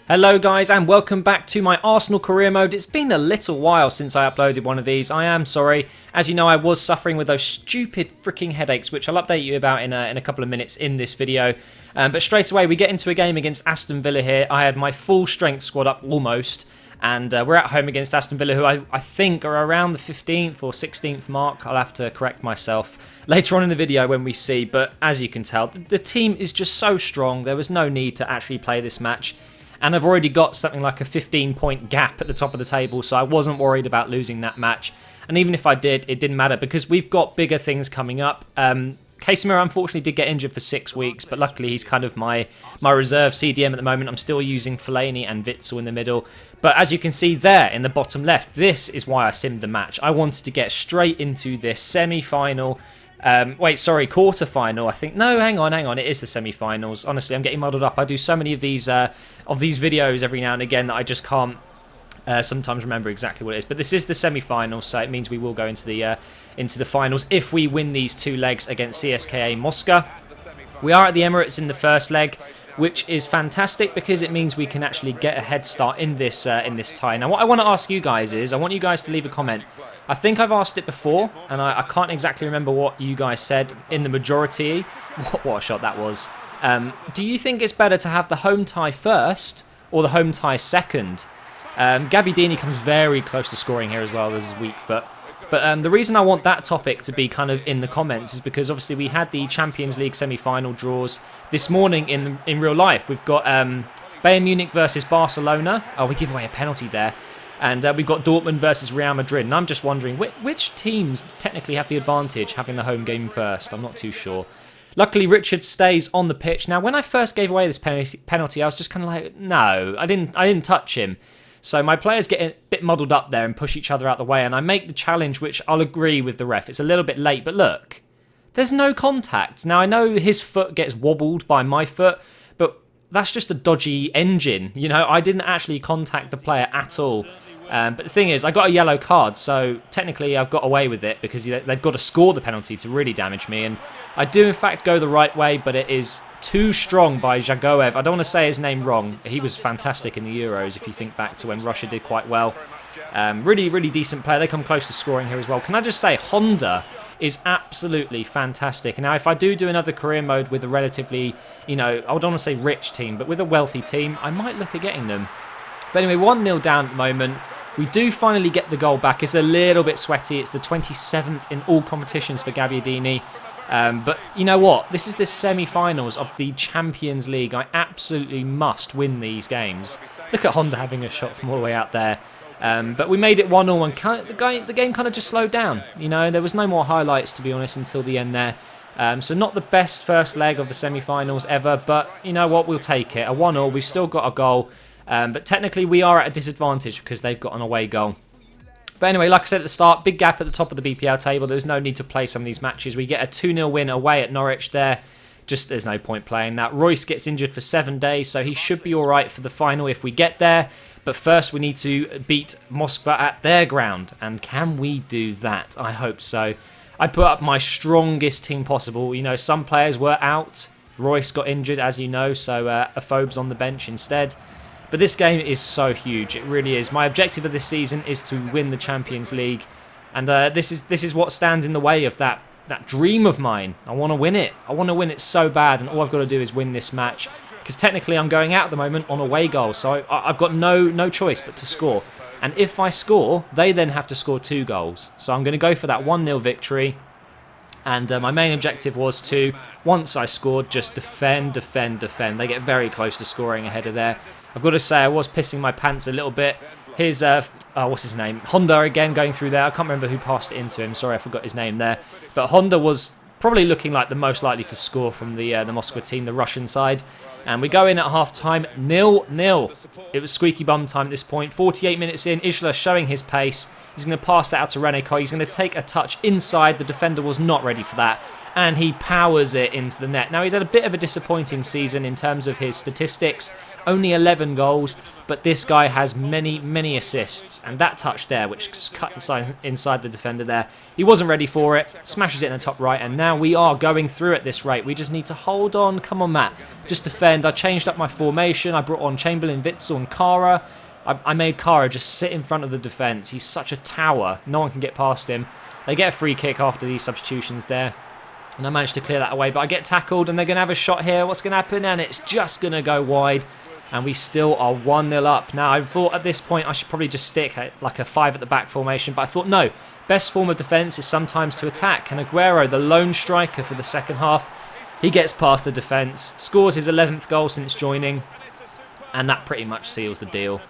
Hello guys and welcome back to my Arsenal career mode. It's been a little while since I uploaded one of these. I am sorry. As you know, I was suffering with those stupid freaking headaches, which I'll update you about in a couple of minutes in this video. But straight away we get into a game against Aston Villa here. I had my full strength squad up almost. And we're at home against Aston Villa, who I think are around the 15th or 16th mark. I'll have to correct myself later on in the video when we see. But as you can tell, the team is just so strong. There was no need to actually play this match. And I've already got something like a 15-point gap at the top of the table, so I wasn't worried about losing that match. And even if I did, it didn't matter because we've got bigger things coming up. Casemiro unfortunately did get injured for 6 weeks, but luckily he's kind of my reserve CDM at the moment. I'm still using Fellaini and Witsel in the middle. But as you can see there in the bottom left, this is why I simmed the match. I wanted to get straight into this semi-final. Quarter-final, I think. No, hang on. It is the semi-finals. Honestly, I'm getting muddled up. I do so many of these videos every now and again that I just can't sometimes remember exactly what it is. But this is the semi-finals, so it means we will go into the finals if we win these two legs against CSKA Moscow. We are at the Emirates in the first leg, which is fantastic because it means we can actually get a head start in this tie. Now, what I want to ask you guys is, I want you guys to leave a comment. I think I've asked it before, and I can't exactly remember what you guys said in the majority. What a shot that was. Do you think it's better to have the home tie first or the home tie second? Gabbiadini comes very close to scoring here as well with his weak foot. But the reason I want that topic to be kind of in the comments is because obviously we had the Champions League semi-final draws this morning in real life. We've got Bayern Munich versus Barcelona. Oh, we give away a penalty there. And we've got Dortmund versus Real Madrid. And I'm just wondering, which teams technically have the advantage having the home game first? I'm not too sure. Luckily, Richard stays on the pitch. Now, when I first gave away this penalty, I was just kind of like, no, I didn't touch him. So my players get a bit muddled up there and push each other out the way. And I make the challenge, which I'll agree with the ref. It's a little bit late, but look, there's no contact. Now, I know his foot gets wobbled by my foot, but that's just a dodgy engine. You know, I didn't actually contact the player at all. But the thing is, I got a yellow card, so technically I've got away with it because they've got to score the penalty to really damage me. And I do, in fact, go the right way, but it is too strong by Jagoev. I don't want to say his name wrong. He was fantastic in the Euros, if you think back to when Russia did quite well. Really, really decent player. They come close to scoring here as well. Can I just say, Honda is absolutely fantastic. Now, if I do another career mode with a relatively, I don't want to say rich team, but with a wealthy team, I might look at getting them. But anyway, 1-0 down at the moment. We do finally get the goal back. It's a little bit sweaty. It's the 27th in all competitions for Gabbiadini. But you know what? This is the semi-finals of the Champions League. I absolutely must win these games. Look at Honda having a shot from all the way out there. But we made it 1-0 and the game kind of just slowed down. There was no more highlights, to be honest, until the end there. So not the best first leg of the semi-finals ever, but you know what? We'll take it. A 1-0. We've still got a goal. But technically we are at a disadvantage because they've got an away goal. But anyway, like I said at the start, big gap at the top of the BPL table. There's no need to play some of these matches. We get a 2-0 win away at Norwich there. Just there's no point playing that. Royce gets injured for 7 days, so he should be all right for the final if we get there. But first we need to beat Moscow at their ground. And can we do that? I hope so. I put up my strongest team possible. Some players were out. Royce got injured, as you know, so Afobe's on the bench instead. But this game is so huge, it really is. My objective of this season is to win the Champions League. And this is what stands in the way of that dream of mine. I want to win it. I want to win it so bad, and all I've got to do is win this match. Because technically I'm going out at the moment on away goals, so I've got no choice but to score. And if I score, they then have to score 2 goals. So I'm going to go for that 1-0 victory. And my main objective was to, once I scored, just defend. They get very close to scoring ahead of there. I've got to say, I was pissing my pants a little bit. Here's, what's his name? Honda again going through there. I can't remember who passed it into him. Sorry, I forgot his name there. But Honda was probably looking like the most likely to score from the Moscow team, the Russian side. And we go in at half-time, 0-0. It was squeaky bum time at this point. 48 minutes in, Isla showing his pace. He's going to pass that out to Reneko. He's going to take a touch inside. The defender was not ready for that. and he powers it into the net. Now, he's had a bit of a disappointing season in terms of his statistics, only 11 goals, but this guy has many, many assists, and that touch there, which just cut inside the defender there, he wasn't ready for it, smashes it in the top right, and now we are going through at this rate. We just need to hold on. Come on, Matt, just defend. I changed up my formation. I brought on Chamberlain, Witsel, and Kara. I made Kara just sit in front of the defence. He's such a tower. No one can get past him. They get a free kick after these substitutions there. And I managed to clear that away, but I get tackled and they're going to have a shot here. What's going to happen? And it's just going to go wide. And we still are 1-0 up. Now, I thought at this point I should probably just stick at like a 5 at the back formation. But I thought, no, best form of defence is sometimes to attack. And Aguero, the lone striker for the second half, he gets past the defence, scores his 11th goal since joining. And that pretty much seals the deal.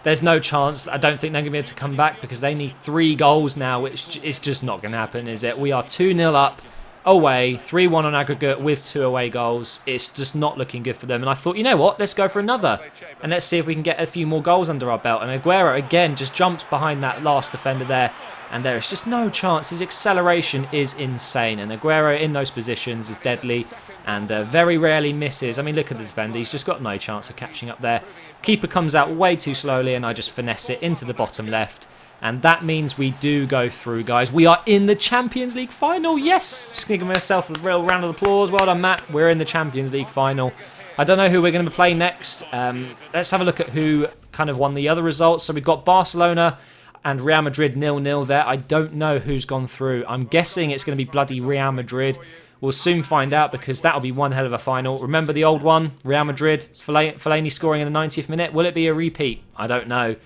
There's no chance. I don't think they're going to be able to come back because they need 3 goals now, which is just not going to happen, is it? We are 2-0 up. Away, 3-1 on aggregate with 2 away goals. It's just not looking good for them. And I thought, you know what, let's go for another. And let's see if we can get a few more goals under our belt. And Aguero, again, just jumps behind that last defender there. And there is just no chance. His acceleration is insane. And Aguero in those positions is deadly and very rarely misses. I mean, look at the defender. He's just got no chance of catching up there. Keeper comes out way too slowly and I just finesse it into the bottom left. And that means we do go through, guys. We are in the Champions League final. Yes! Just going to give myself a real round of applause. Well done, Matt. We're in the Champions League final. I don't know who we're going to play next. Let's have a look at who kind of won the other results. So we've got Barcelona and Real Madrid 0-0 there. I don't know who's gone through. I'm guessing it's going to be bloody Real Madrid. We'll soon find out because that'll be one hell of a final. Remember the old one? Real Madrid, Fellaini scoring in the 90th minute. Will it be a repeat? I don't know.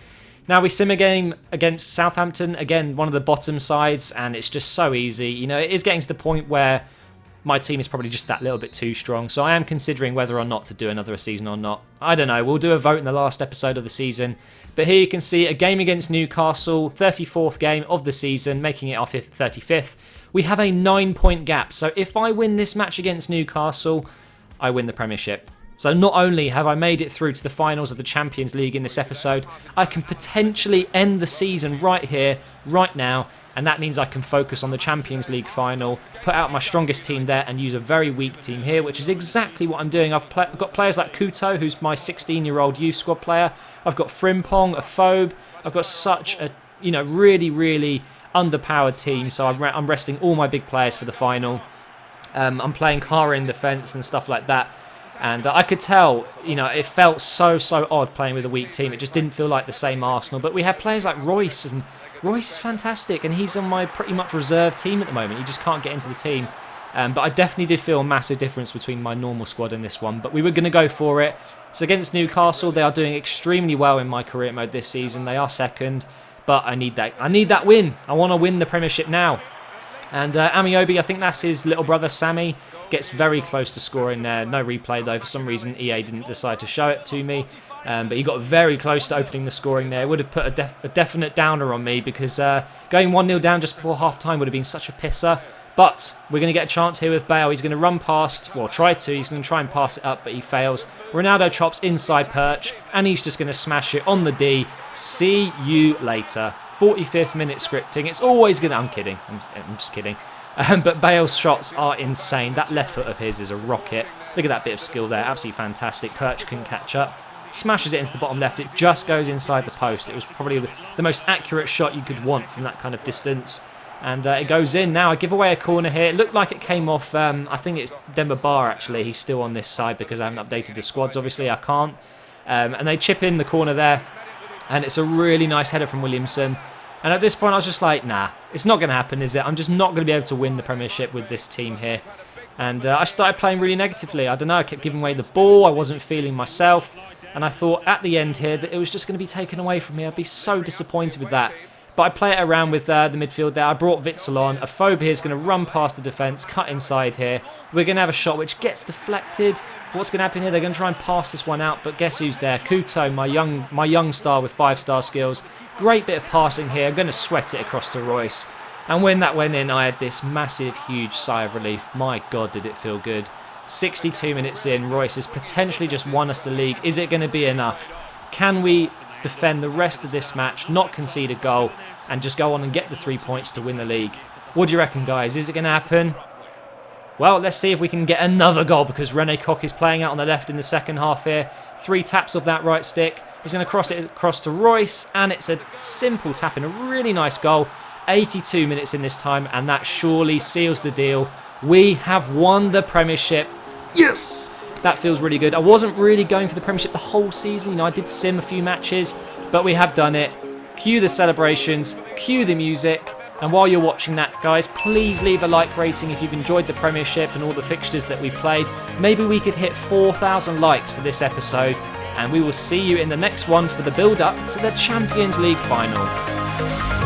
Now we sim a game against Southampton, again, one of the bottom sides, and it's just so easy. You know, it is getting to the point where my team is probably just that little bit too strong, so I am considering whether or not to do another season or not. I don't know, we'll do a vote in the last episode of the season. But here you can see a game against Newcastle, 34th game of the season, making it our 35th. We have a 9-point gap, so if I win this match against Newcastle, I win the Premiership. So not only have I made it through to the finals of the Champions League in this episode, I can potentially end the season right here, right now, and that means I can focus on the Champions League final, put out my strongest team there and use a very weak team here, which is exactly what I'm doing. I've got players like Couto, who's my 16-year-old youth squad player. I've got Frimpong, a phobe. I've got such a, you know, really, really underpowered team, so I'm resting all my big players for the final. I'm playing Kara in defence and stuff like that. And I could tell, you know, it felt so odd playing with a weak team. It just didn't feel like the same Arsenal. But we had players like Royce, and Royce is fantastic. And he's on my pretty much reserve team at the moment. He just can't get into the team. But I definitely did feel a massive difference between my normal squad and this one. But we were going to go for it. So against Newcastle, they are doing extremely well in my career mode this season. They are second. But I need that win. I want to win the Premiership now. And Amiobi, I think that's his little brother Sammy, gets very close to scoring there. No replay though. For some reason, EA didn't decide to show it to me. But he got very close to opening the scoring there. It would have put a definite downer on me because going 1-0 down just before half-time would have been such a pisser. But we're going to get a chance here with Bale. He's going to run past, well, try to. He's going to try and pass it up, but he fails. Ronaldo chops inside Perch, and he's just going to smash it on the D. See you later. 45th minute scripting. It's always going to... I'm kidding. I'm just kidding. But Bale's shots are insane. That left foot of his is a rocket. Look at that bit of skill there. Absolutely fantastic. Perch couldn't catch up. Smashes it into the bottom left. It just goes inside the post. It was probably the most accurate shot you could want from that kind of distance. And it goes in. Now I give away a corner here. It looked like it came off... I think it's Demba Ba, actually. He's still on this side because I haven't updated the squads. Obviously, I can't. And they chip in the corner there. And it's a really nice header from Williamson. And at this point, I was just like, nah, it's not going to happen, is it? I'm just not going to be able to win the Premiership with this team here. And I started playing really negatively. I don't know, I kept giving away the ball. I wasn't feeling myself. And I thought at the end here that it was just going to be taken away from me. I'd be so disappointed with that. But I play it around with the midfield there. I brought Witsel on. A phobe here is going to run past the defence, cut inside here. We're going to have a shot which gets deflected. What's going to happen here? They're going to try and pass this one out, but guess who's there? Couto, my young star with 5-star skills. Great bit of passing here. I'm going to sweat it across to Royce. And when that went in, I had this massive, huge sigh of relief. My God, did it feel good. 62 minutes in, Royce has potentially just won us the league. Is it going to be enough? Can we defend the rest of this match, not concede a goal, and just go on and get the 3 points to win the league? What do you reckon, guys? Is it going to happen? Well, let's see if we can get another goal, because Rene Koch is playing out on the left in the second half here. 3 taps of that right stick. He's going to cross it across to Royce, and it's a simple tap in, a really nice goal. 82 minutes in this time, and that surely seals the deal. We have won the Premiership. Yes! That feels really good. I wasn't really going for the Premiership the whole season. You know, I did sim a few matches, but we have done it. Cue the celebrations, cue the music. And while you're watching that, guys, please leave a like rating if you've enjoyed the Premiership and all the fixtures that we've played. Maybe we could hit 4,000 likes for this episode, and we will see you in the next one for the build-up to the Champions League final.